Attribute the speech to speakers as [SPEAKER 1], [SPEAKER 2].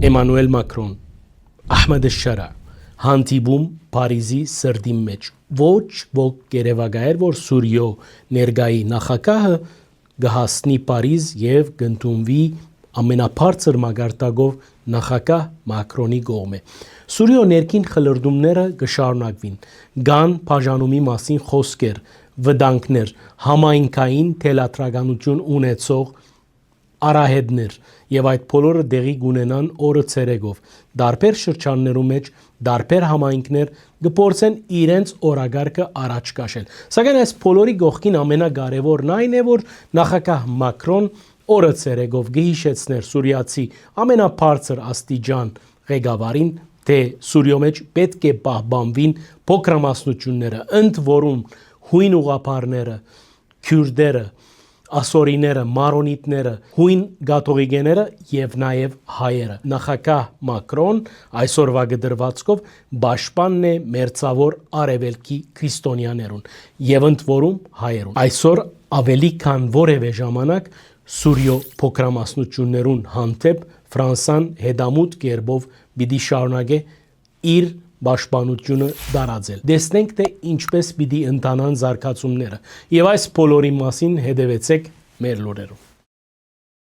[SPEAKER 1] Էմանուել Մակրոն, Ահմեդ Շարա, հանդիպում Փարիզի սրտի մեջ, ոչ ոք գերեվագայր, որ Սուրիո ներգայի նախագահը գահասնի Փարիզ եւ գտնվի ամենաբարձր մագարտակով նախագահ Մակրոնի կողմէ։ Սուրիո ներքին խլրդումները կշարունակվին, կան բաժանումի մասին խոսքեր, վտանգներ, համայնքային թելադրականություն ունեցող արահետներ եւ այդ բոլորը տեղի կունենան օրը ցերեկով դարբեր շրջաններում մեջ դարբեր համայնքներ կփորձեն իրենց օրագարկը առաջ քաշել սակայն այս բոլորի գողքին ամենակարևորն այն է որ նախագահ Մակրոն օրը ցերեկով գիհիշեցներ սուրիացի ամենաբարձր աստիճան ղեկավարին թե Սուրիո մեջ պետք է պահպանվին փոքրամասնությունները ընդ որում հույն ուղղափառները քյուրդերը ասորիները, մարոնիտները, հույն գաթողիկեները եւ նաեւ հայերը։ Նախագահ Մակրոն այսօրվա գդրվածքով պաշտպանն է մերձավոր արևելքի քրիստոնյաներուն եւ ընդ որում հայերուն։ Այսօր ավելի քան որևէ ժամանակ Սուրիո փոքրամասնություններուն հանդեպ Ֆրանսան հետամուտ կերպով պիտի շարունակե իր պաշտպանությունը տարածել։ Տեսնենք թե ինչպես պիտի ընթանան զարգացումները եւ այս բոլորի մասին հետևեցեք մեր լուրերով։